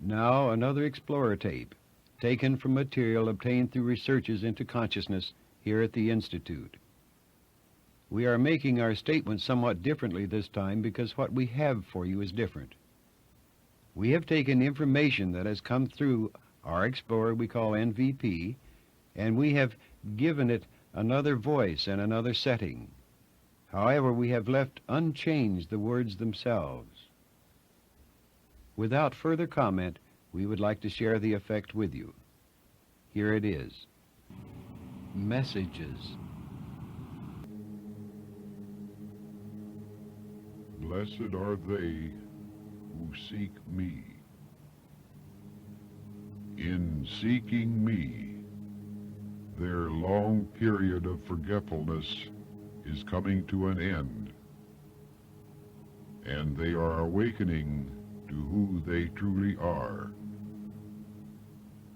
Now another Explorer tape, taken from material obtained through researches into consciousness here at the Institute. We are making our statement somewhat differently this time because what we have for you is different. We have taken information that has come through our Explorer we call NVP, and we have given it another voice and another setting. However, we have left unchanged the words themselves. Without further comment, we would like to share the effect with you. Here it is. Messages. Blessed are they who seek me. In seeking me, their long period of forgetfulness is coming to an end, and they are awakening to who they truly are,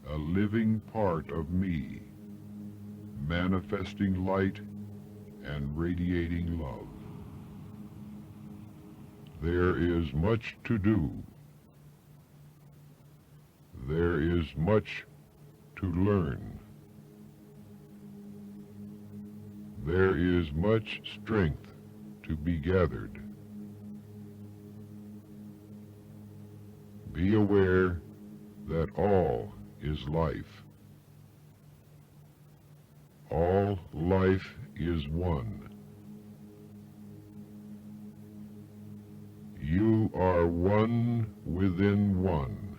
a living part of me, manifesting light and radiating love. There is much to do. There is much to learn. There is much strength to be gathered. Be aware that all is life. All life is one. You are one within one,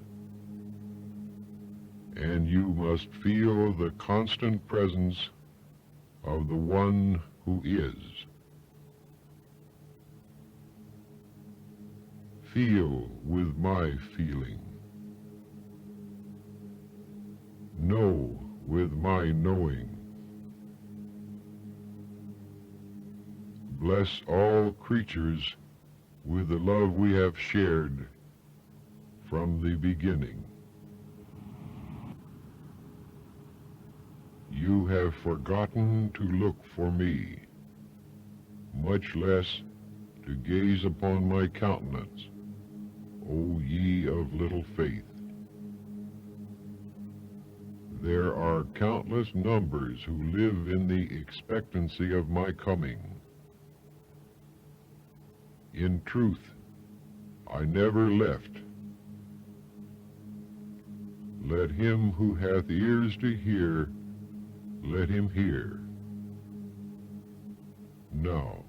and you must feel the constant presence of the one who is. Feel with my feeling. Know with my knowing. Bless all creatures with the love we have shared from the beginning. You have forgotten to look for me, much less to gaze upon my countenance, O ye of little faith. There are countless numbers who live in the expectancy of my coming. In truth, I never left. Let him who hath ears to hear, let him hear. Now,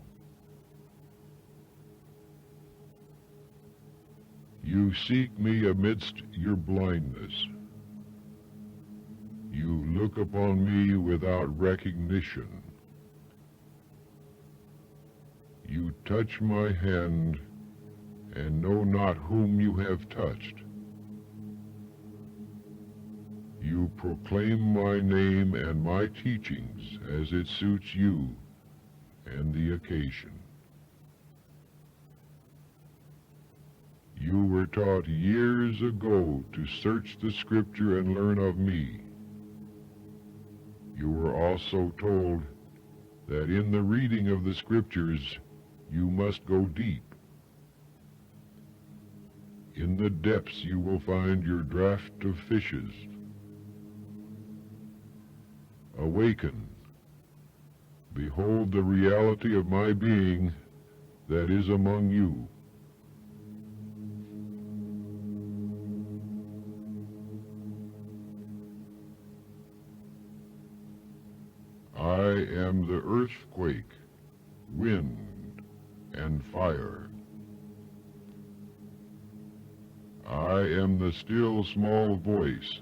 you seek me amidst your blindness. You look upon me without recognition. You touch my hand and know not whom you have touched. You proclaim my name and my teachings as it suits you and the occasion. You were taught years ago to search the Scripture and learn of me. You were also told that in the reading of the Scriptures you must go deep. In the depths you will find your draught of fishes. Awaken. Behold the reality of my being that is among you. I am the earthquake, wind, and fire. I am the still small voice,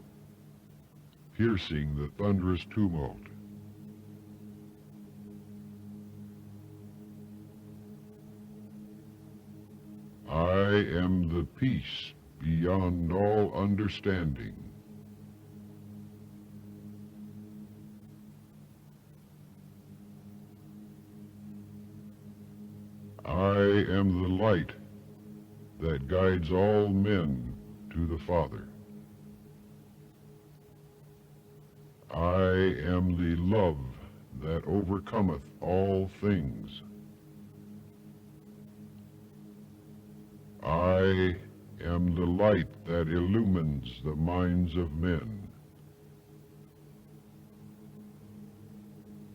piercing the thunderous tumult. I am the peace beyond all understanding. I am the light that guides all men to the Father. I am the love that overcometh all things. I am the light that illumines the minds of men.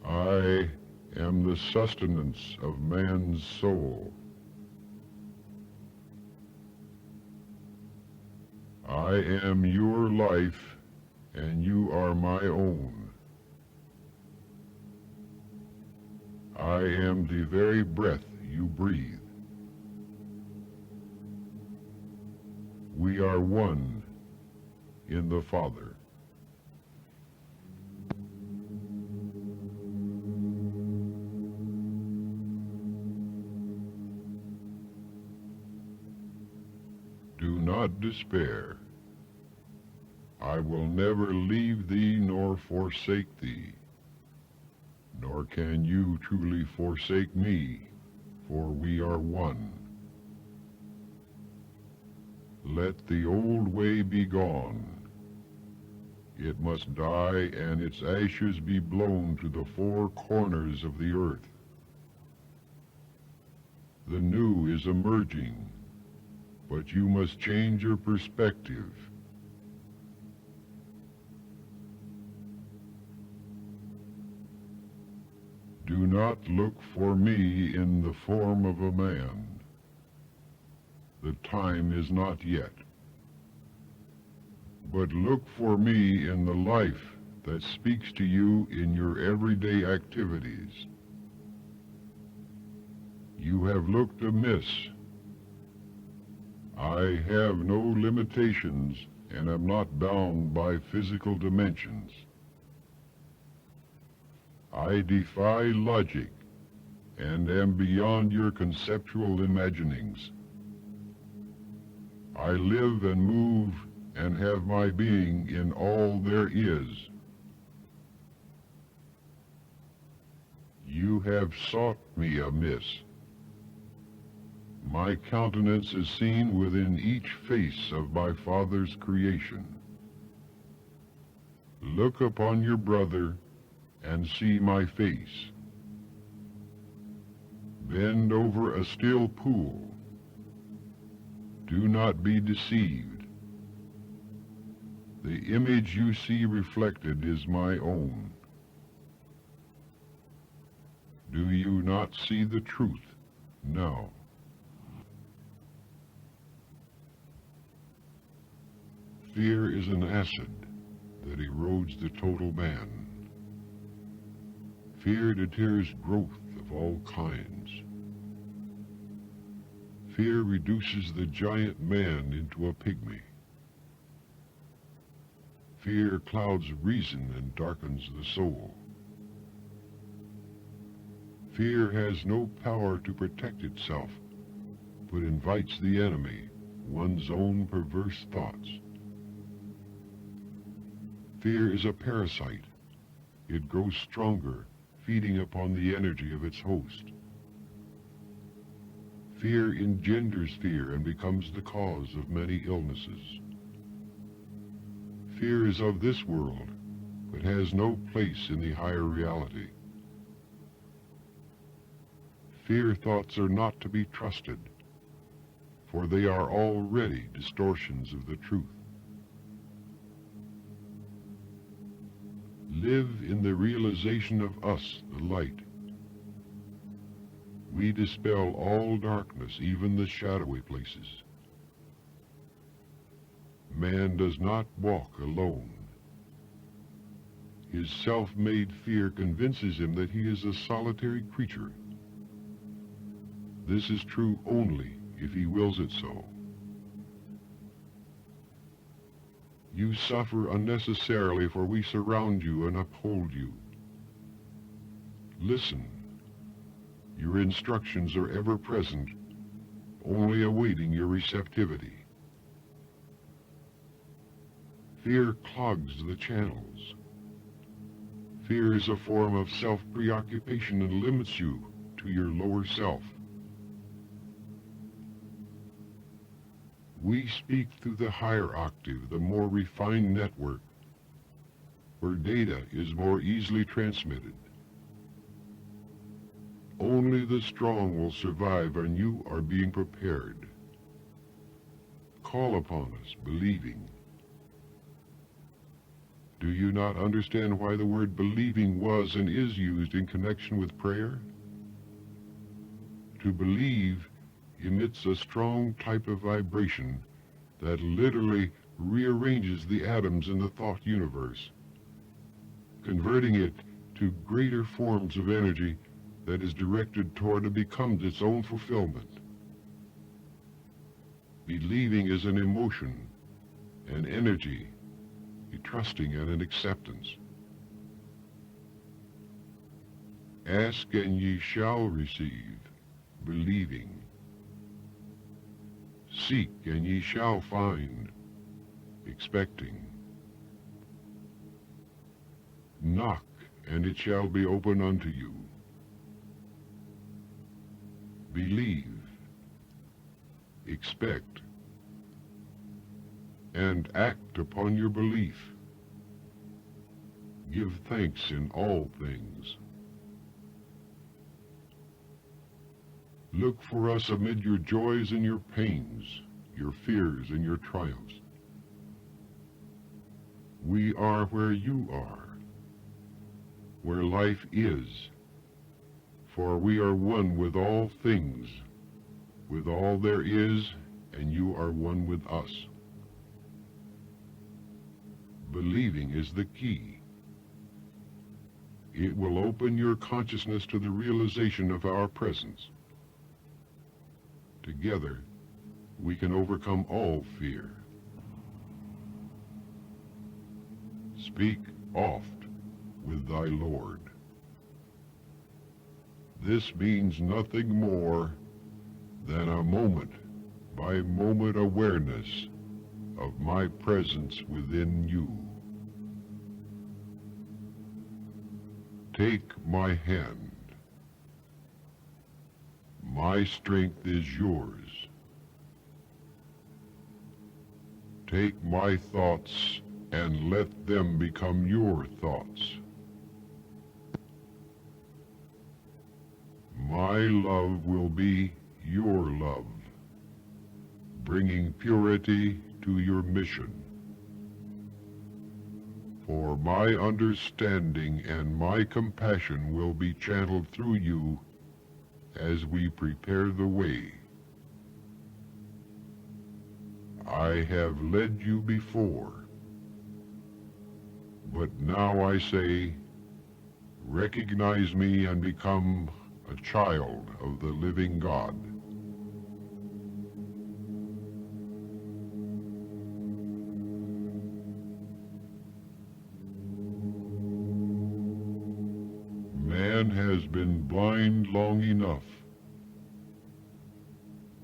I am the sustenance of man's soul. I am your life, and you are my own. I am the very breath you breathe. We are one in the Father. Do not despair. I will never leave thee nor forsake thee, nor can you truly forsake me, for we are one. Let the old way be gone. It must die, and its ashes be blown to the four corners of the earth. The new is emerging, but you must change your perspective. Do not look for me in the form of a man. The time is not yet. But look for me in the life that speaks to you in your everyday activities. You have looked amiss. I have no limitations and am not bound by physical dimensions. I defy logic and am beyond your conceptual imaginings. I live and move and have my being in all there is. You have sought me amiss. My countenance is seen within each face of my Father's creation. Look upon your brother and see my face. Bend over a still pool. Do not be deceived. The image you see reflected is my own. Do you not see the truth now? Fear is an acid that erodes the total man. Fear deters growth of all kinds. Fear reduces the giant man into a pygmy. Fear clouds reason and darkens the soul. Fear has no power to protect itself, but invites the enemy, one's own perverse thoughts. Fear is a parasite. It grows stronger, feeding upon the energy of its host. Fear engenders fear and becomes the cause of many illnesses. Fear is of this world, but has no place in the higher reality. Fear thoughts are not to be trusted, for they are already distortions of the truth. Live in the realization of us, the light. We dispel all darkness, even the shadowy places. Man does not walk alone. His self-made fear convinces him that he is a solitary creature. This is true only if he wills it so. You suffer unnecessarily, for we surround you and uphold you. Listen. Your instructions are ever present, only awaiting your receptivity. Fear clogs the channels. Fear is a form of self-preoccupation and limits you to your lower self. We speak through the higher octave, the more refined network, where data is more easily transmitted. Only the strong will survive, and you are being prepared. call upon us, believing. Do you not understand why the word believing was and is used in connection with prayer? To believe emits a strong type of vibration that literally rearranges the atoms in the thought universe, converting it to greater forms of energy that is directed toward and becomes its own fulfillment. Believing is an emotion, an energy, a trusting and an acceptance. Ask and ye shall receive, believing. Seek and ye shall find, expecting. Knock and it shall be open unto you. Believe, expect, and act upon your belief. Give thanks in all things. Look for us amid your joys and your pains, your fears and your triumphs. We are where you are, where life is, for we are one with all things, with all there is, and you are one with us. Believing is the key. It will open your consciousness to the realization of our presence. Together, we can overcome all fear. Speak oft with thy Lord. This means nothing more than a moment-by-moment awareness of my presence within you. Take my hand. My strength is yours. Take my thoughts and let them become your thoughts. My love will be your love, bringing purity to your mission. For my understanding and my compassion will be channeled through you as we prepare the way. I have led you before, but now I say, recognize me and become a child of the living God. Man has been blind long enough.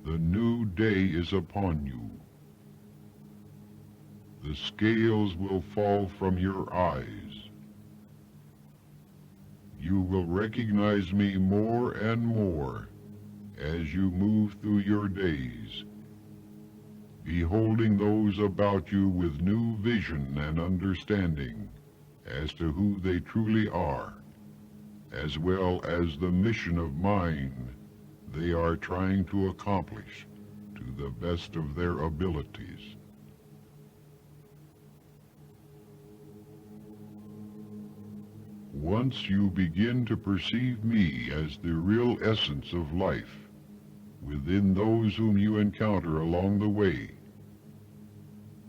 The new day is upon you. The scales will fall from your eyes. You will recognize me more and more as you move through your days, beholding those about you with new vision and understanding as to who they truly are, as well as the mission of mine they are trying to accomplish to the best of their abilities. Once you begin to perceive me as the real essence of life within those whom you encounter along the way,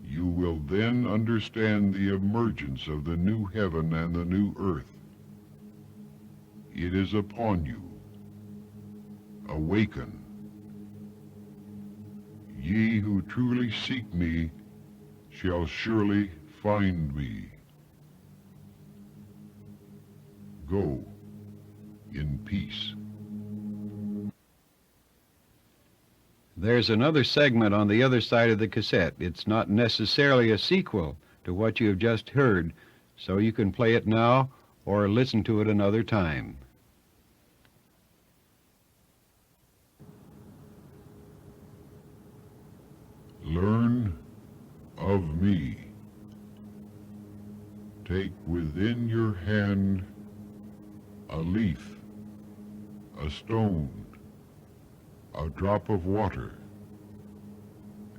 you will then understand the emergence of the new heaven and the new earth. It is upon you. Awaken. Ye who truly seek me shall surely find me. Go in peace. There's another segment on the other side of the cassette. It's not necessarily a sequel to what you have just heard, so you can play it now or listen to it another time. Learn of me. Take within your hand a leaf, a stone, a drop of water,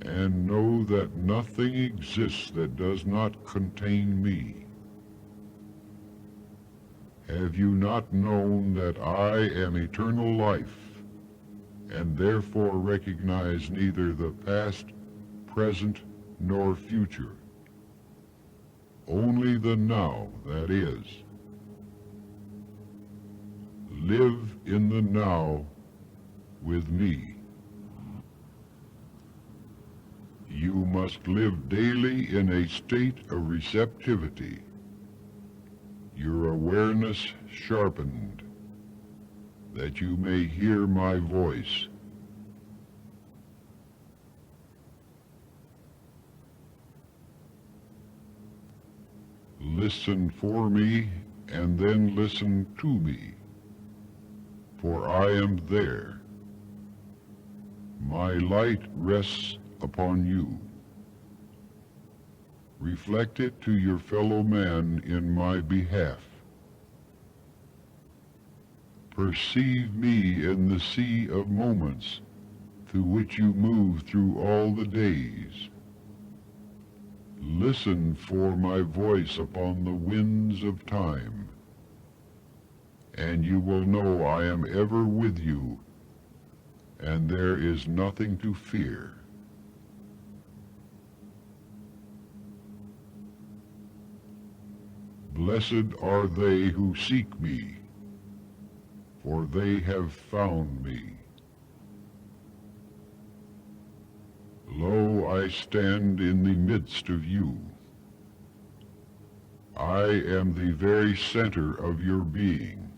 and know that nothing exists that does not contain me. Have you not known that I am eternal life, and therefore recognize neither the past, present, nor future? Only the now, that is. Live in the now with me. You must live daily in a state of receptivity, your awareness sharpened, that you may hear my voice. Listen for me, and then listen to me, for I am there. My light rests upon you. Reflect it to your fellow man in my behalf. Perceive me in the sea of moments through which you move through all the days. Listen for my voice upon the winds of time, and you will know I am ever with you, and there is nothing to fear. Blessed are they who seek me, for they have found me. Lo, I stand in the midst of you. I am the very center of your being.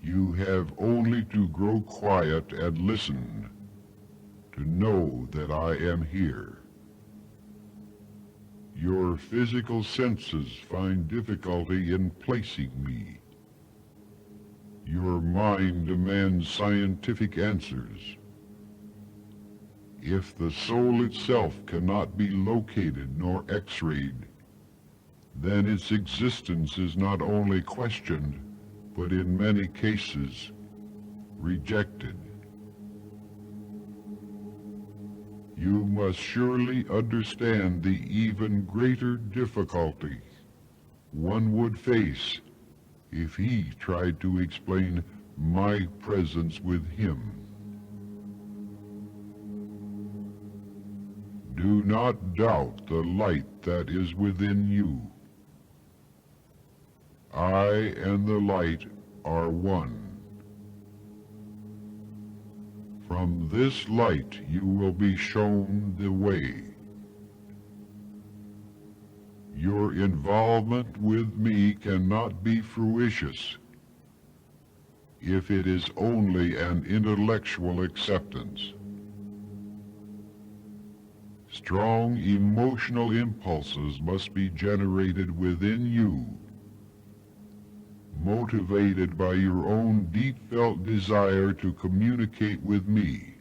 You have only to grow quiet and listen to know that I am here. Your physical senses find difficulty in placing me. Your mind demands scientific answers. If the soul itself cannot be located nor x-rayed, then its existence is not only questioned, but in many cases rejected. You must surely understand the even greater difficulty one would face if he tried to explain my presence with him. Do not doubt the light that is within you. I and the light are one. From this light you will be shown the way. Your involvement with me cannot be fruitious if it is only an intellectual acceptance. Strong emotional impulses must be generated within you, motivated by your own deep-felt desire to communicate with me.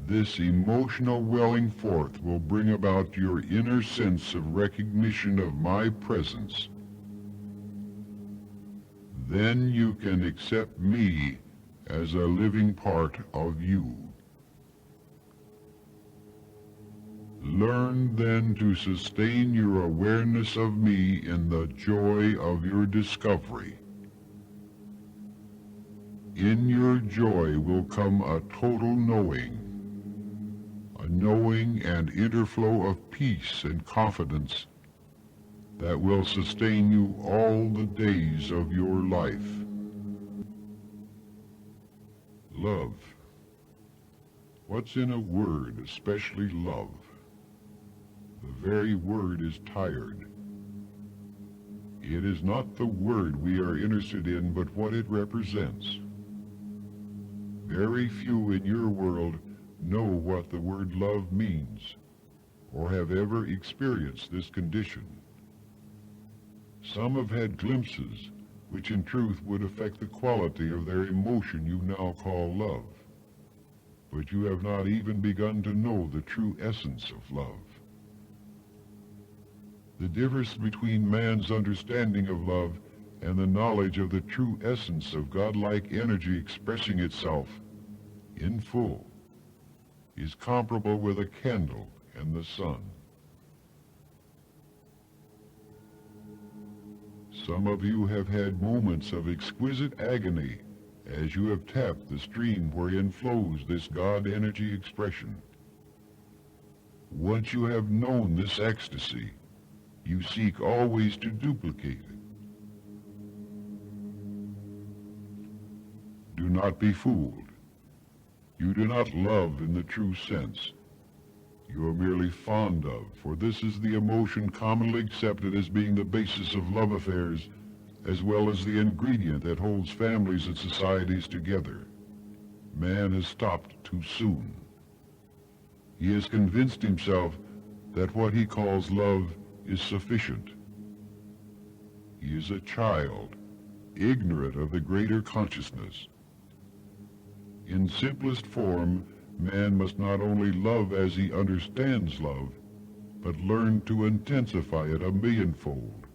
This emotional welling forth will bring about your inner sense of recognition of my presence. Then you can accept me as a living part of you. Learn then to sustain your awareness of me in the joy of your discovery. In your joy will come a total knowing, a knowing and interflow of peace and confidence that will sustain you all the days of your life. Love. What's in a word, especially love? The very word is tired. It is not the word we are interested in, but what it represents. Very few in your world know what the word love means, or have ever experienced this condition. Some have had glimpses, which in truth would affect the quality of their emotion you now call love. But you have not even begun to know the true essence of love. The difference between man's understanding of love and the knowledge of the true essence of godlike energy expressing itself in full, is comparable with a candle and the sun. Some of you have had moments of exquisite agony as you have tapped the stream wherein flows this God energy expression. Once you have known this ecstasy, you seek always to duplicate it. Do not be fooled. You do not love in the true sense. You are merely fond of, for this is the emotion commonly accepted as being the basis of love affairs, as well as the ingredient that holds families and societies together. Man has stopped too soon. He has convinced himself that what he calls love is sufficient. He is a child, ignorant of the greater consciousness. In simplest form, man must not only love as he understands love, but learn to intensify it a millionfold,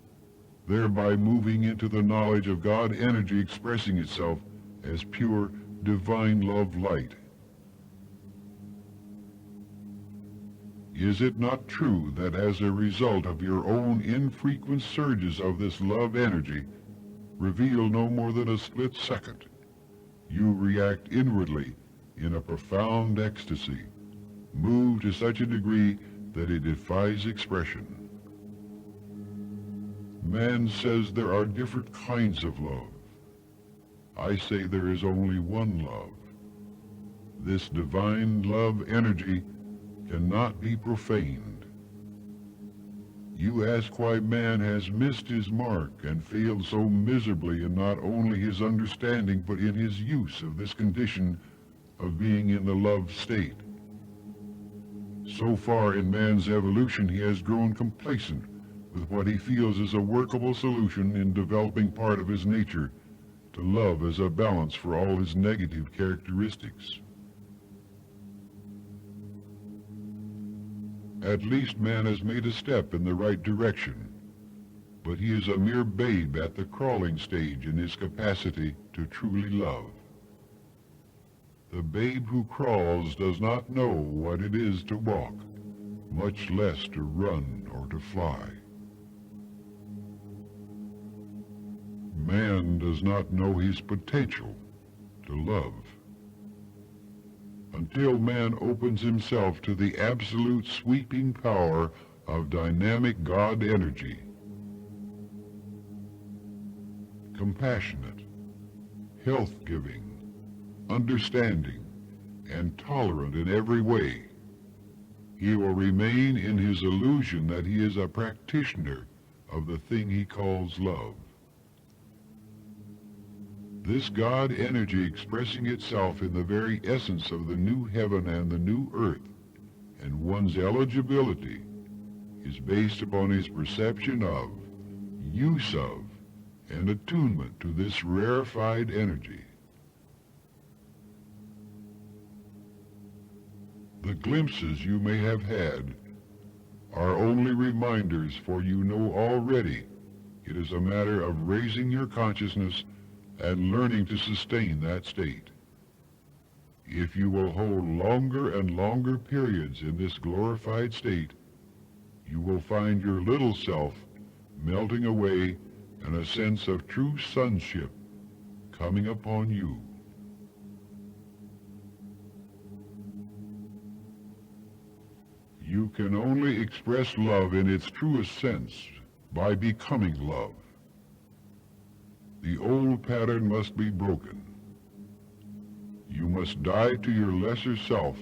thereby moving into the knowledge of God energy expressing itself as pure divine love light. Is it not true that as a result of your own infrequent surges of this love energy, revealed no more than a split second, you react inwardly in a profound ecstasy, moved to such a degree that it defies expression? Man says there are different kinds of love. I say there is only one love. This divine love energy cannot be profaned. You ask why man has missed his mark and failed so miserably in not only his understanding but in his use of this condition of being in the love state. So far in man's evolution he has grown complacent with what he feels is a workable solution in developing part of his nature to love as a balance for all his negative characteristics. At least man has made a step in the right direction, but he is a mere babe at the crawling stage in his capacity to truly love. The babe who crawls does not know what it is to walk, much less to run or to fly. Man does not know his potential to love. Until man opens himself to the absolute sweeping power of dynamic God energy, compassionate, health-giving, understanding, and tolerant in every way, he will remain in his illusion that he is a practitioner of the thing he calls love. This God energy expressing itself in the very essence of the new heaven and the new earth, and one's eligibility, is based upon his perception of, use of, and attunement to this rarefied energy. The glimpses you may have had are only reminders, for you know already it is a matter of raising your consciousness and learning to sustain that state. If you will hold longer and longer periods in this glorified state, you will find your little self melting away and a sense of true sonship coming upon you. You can only express love in its truest sense by becoming love. The old pattern must be broken. You must die to your lesser self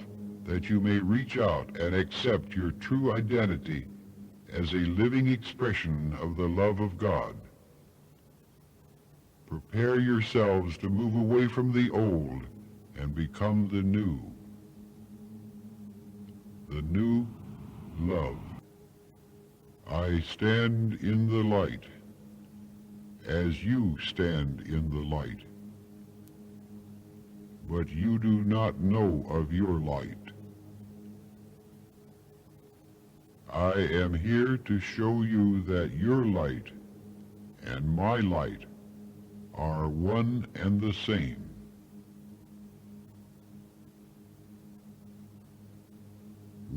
that you may reach out and accept your true identity as a living expression of the love of God. Prepare yourselves to move away from the old and become the new. The new love. I stand in the light as you stand in the light, but you do not know of your light. I am here to show you that your light and my light are one and the same.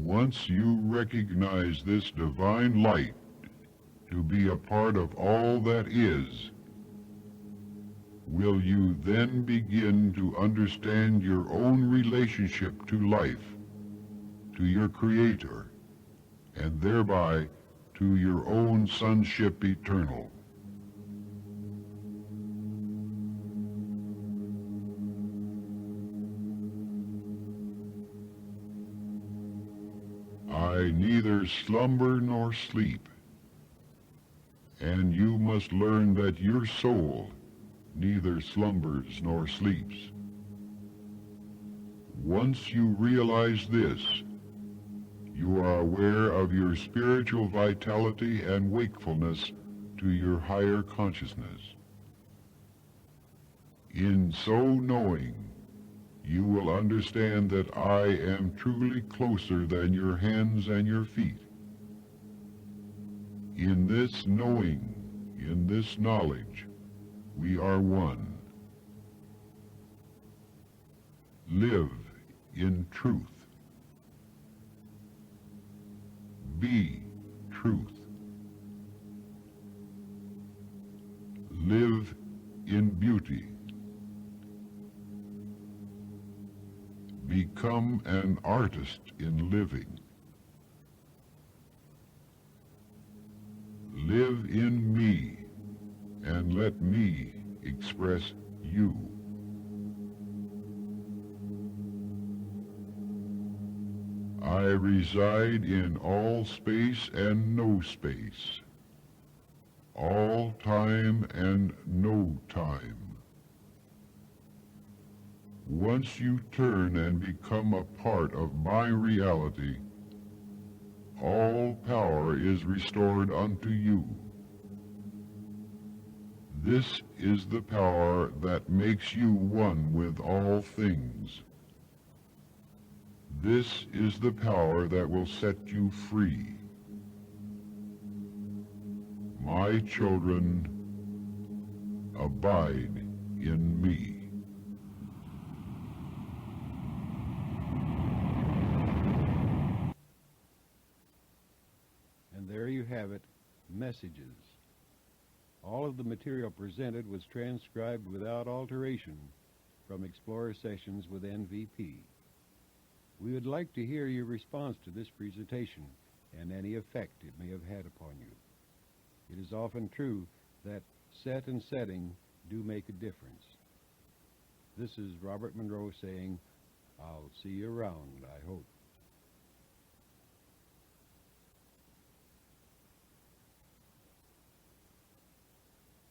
Once you recognize this divine light to be a part of all that is, will you then begin to understand your own relationship to life, to your Creator, and thereby to your own sonship eternal? I neither slumber nor sleep, and you must learn that your soul neither slumbers nor sleeps. Once you realize this, you are aware of your spiritual vitality and wakefulness to your higher consciousness. In so knowing, you will understand that I am truly closer than your hands and your feet. In this knowing, in this knowledge, we are one. Live in truth. Be truth. Live in beauty. Become an artist in living. Live in me, and let me express you. I reside in all space and no space, all time and no time. Once you turn and become a part of my reality, all power is restored unto you. This is the power that makes you one with all things. This is the power that will set you free. My children, abide in me. And there you have it, messages. All of the material presented was transcribed without alteration from Explorer Sessions with NVP. We would like to hear your response to this presentation and any effect it may have had upon you. It is often true that set and setting do make a difference. This is Robert Monroe saying, I'll see you around, I hope.